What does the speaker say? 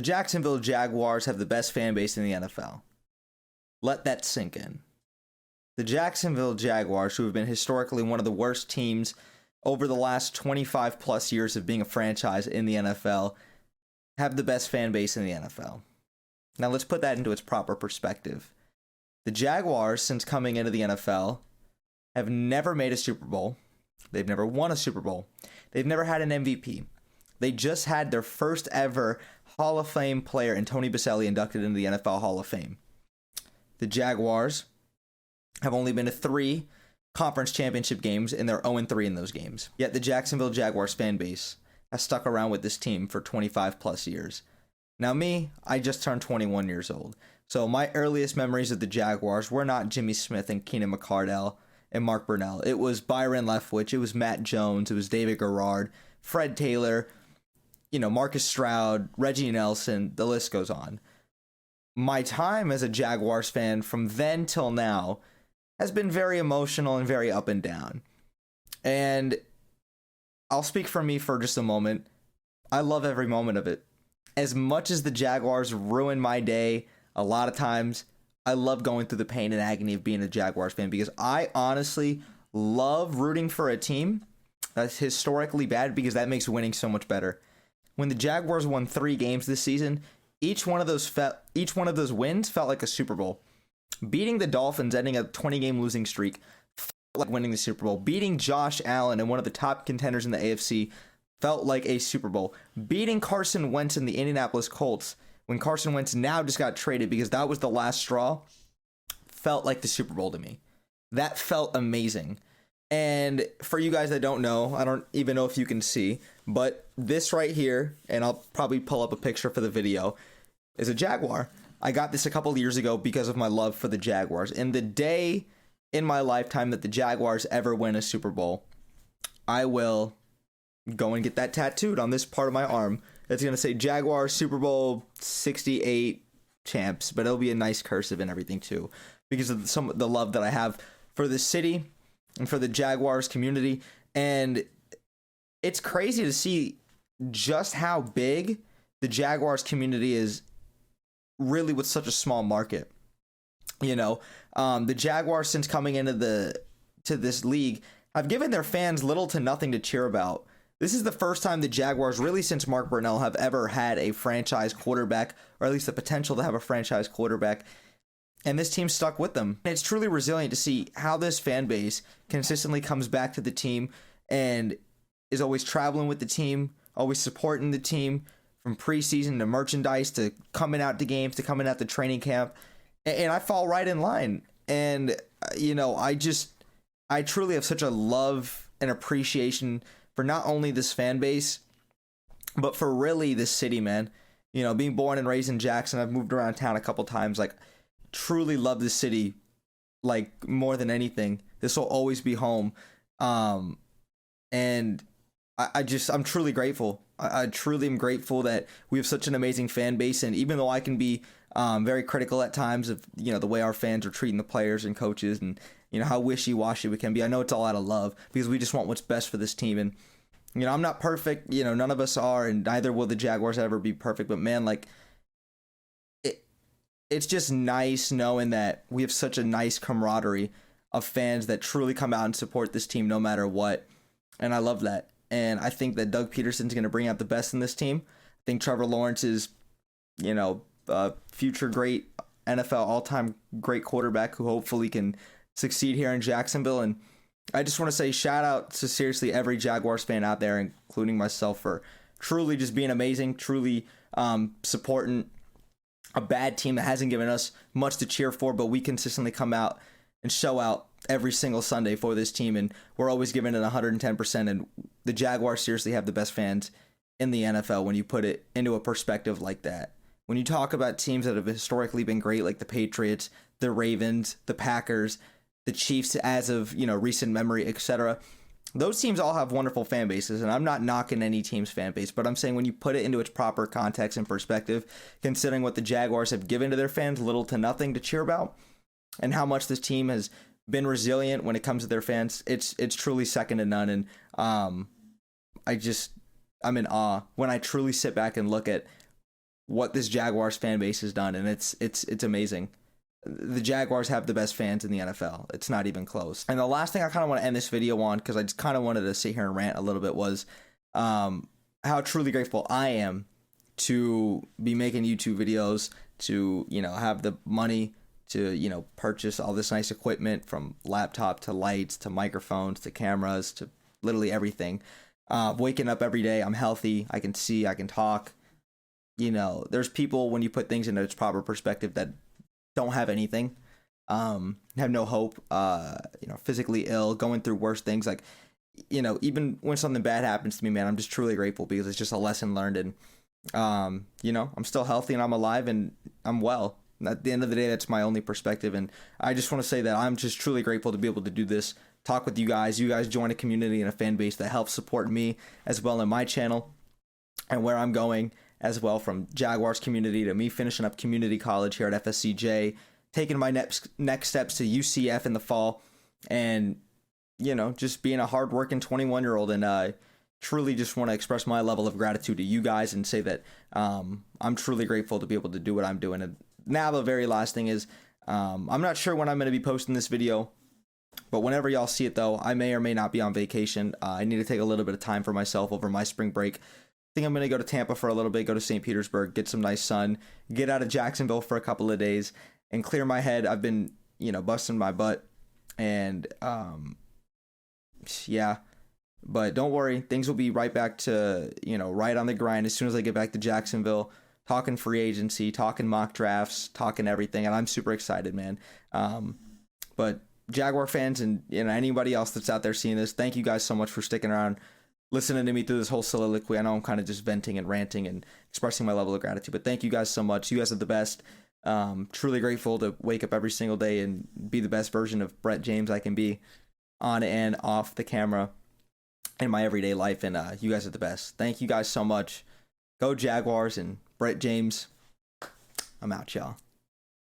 Jacksonville Jaguars have the best fan base in the NFL. Let that sink in. The Jacksonville Jaguars, who have been historically one of the worst teams over the last 25 plus years of being a franchise in the NFL, have the best fan base in the NFL. Now let's put that into its proper perspective. The Jaguars, since coming into the NFL, have never made a Super Bowl. They've never won a Super Bowl. They've never had an MVP. They just had their first ever Hall of Fame player in Tony Boselli inducted into the NFL Hall of Fame. The Jaguars have only been to 3 conference championship games, and they're 0-3 in those games. Yet the Jacksonville Jaguars fan base has stuck around with this team for 25 plus years. Now me, I just turned 21 years old. So my earliest memories of the Jaguars were not Jimmy Smith and Keenan McCardell and Mark Brunell. It was Byron Leftwich, it was Matt Jones, it was David Garrard, Fred Taylor, Marcus Stroud, Reggie Nelson, the list goes on. My time as a Jaguars fan from then till now has been very emotional and very up and down. And I'll speak for me for just a moment. I love every moment of it. As much as the Jaguars ruin my day a lot of times, I love going through the pain and agony of being a Jaguars fan because I honestly love rooting for a team that's historically bad because that makes winning so much better. When the Jaguars won 3 games this season, each one of those wins felt like a Super Bowl. Beating the Dolphins, ending a 20-game losing streak, felt like winning the Super Bowl. Beating Josh Allen and one of the top contenders in the AFC felt like a Super Bowl. Beating Carson Wentz in the Indianapolis Colts, when Carson Wentz now just got traded because that was the last straw, felt like the Super Bowl to me. That felt amazing. And for you guys that don't know, I don't even know if you can see, but this right here, and I'll probably pull up a picture for the video, is a Jaguar. I got this a couple of years ago because of my love for the Jaguars. And the day in my lifetime that the Jaguars ever win a Super Bowl, I will go and get that tattooed on this part of my arm. It's going to say Jaguars Super Bowl 68 champs, but it'll be a nice cursive and everything too, because of the love that I have for the city and for the Jaguars community. And it's crazy to see just how big the Jaguars community is really with such a small market. The Jaguars, since coming into this league, have given their fans little to nothing to cheer about. This is the first time the Jaguars, really since Mark Brunell, have ever had a franchise quarterback, or at least the potential to have a franchise quarterback. And this team stuck with them. And it's truly resilient to see how this fan base consistently comes back to the team and is always traveling with the team, always supporting the team, from preseason to merchandise to coming out to games to coming out to training camp. And I fall right in line. And, I truly have such a love and appreciation for not only this fan base, but for really this city, man. Being born and raised in Jackson, I've moved around town a couple times. Truly love this city, more than anything. This will always be home. And I'm truly grateful. I truly am grateful that we have such an amazing fan base. And even though I can be very critical at times of, the way our fans are treating the players and coaches and, how wishy-washy we can be, I know it's all out of love because we just want what's best for this team. And, I'm not perfect. None of us are, and neither will the Jaguars ever be perfect. But, man, it's just nice knowing that we have such a nice camaraderie of fans that truly come out and support this team no matter what. And I love that. And I think that Doug Peterson's going to bring out the best in this team. I think Trevor Lawrence is, future great NFL all-time great quarterback who hopefully can succeed here in Jacksonville. And I just want to say shout out to seriously every Jaguars fan out there, including myself, for truly just being amazing, truly supporting a bad team that hasn't given us much to cheer for, but we consistently come out and show out every single Sunday for this team, and we're always giving it 110%. And the Jaguars seriously have the best fans in the NFL when you put it into a perspective like that. When you talk about teams that have historically been great, like the Patriots, the Ravens, the Packers, the Chiefs as of, recent memory, etc., those teams all have wonderful fan bases, and I'm not knocking any team's fan base, but I'm saying when you put it into its proper context and perspective, considering what the Jaguars have given to their fans, little to nothing to cheer about, and how much this team has been resilient when it comes to their fans, it's truly second to none. And I'm in awe when I truly sit back and look at what this Jaguars fan base has done, and it's amazing. The Jaguars have the best fans in the NFL. It's not even close. And the last thing I kind of want to end this video on, because I just kind of wanted to sit here and rant a little bit, was how truly grateful I am to be making YouTube videos, to, you know, have the money to, you know, purchase all this nice equipment, from laptop to lights to microphones to cameras to literally everything. Waking up every day, I'm healthy, I can see, I can talk. You know, there's people, when you put things into its proper perspective, that don't have anything, have no hope, you know, physically ill, going through worse things. Like, you know, even when something bad happens to me, man, I'm just truly grateful, because it's just a lesson learned. And, you know, I'm still healthy and I'm alive and I'm well. And at the end of the day, that's my only perspective. And I just want to say that I'm just truly grateful to be able to do this, talk with you guys. You guys join a community and a fan base that helps support me as well in my channel and where I'm going as well, from Jaguars community to me finishing up community college here at FSCJ, taking my next steps to UCF in the fall, and, you know, just being a hardworking 21-year-old. And I truly just want to express my level of gratitude to you guys and say that I'm truly grateful to be able to do what I'm doing. And now the very last thing is, I'm not sure when I'm going to be posting this video, but whenever y'all see it, though, I may or may not be on vacation. I need to take a little bit of time for myself over my spring break. I think I'm going to go to Tampa for a little bit, go to St. Petersburg, get some nice sun, get out of Jacksonville for a couple of days, and clear my head. I've been, you know, busting my butt, and yeah, but don't worry, things will be right back to, you know, right on the grind as soon as I get back to Jacksonville, talking free agency, talking mock drafts, talking everything, and I'm super excited, man. But Jaguar fans and, you know, anybody else that's out there seeing this, thank you guys so much for sticking around, listening to me through this whole soliloquy. I know I'm kind of just venting and ranting and expressing my level of gratitude, but thank you guys so much. You guys are the best. Truly grateful to wake up every single day and be the best version of Brett James I can be on and off the camera in my everyday life. And you guys are the best. Thank you guys so much. Go Jaguars, and Brett James, I'm out, y'all.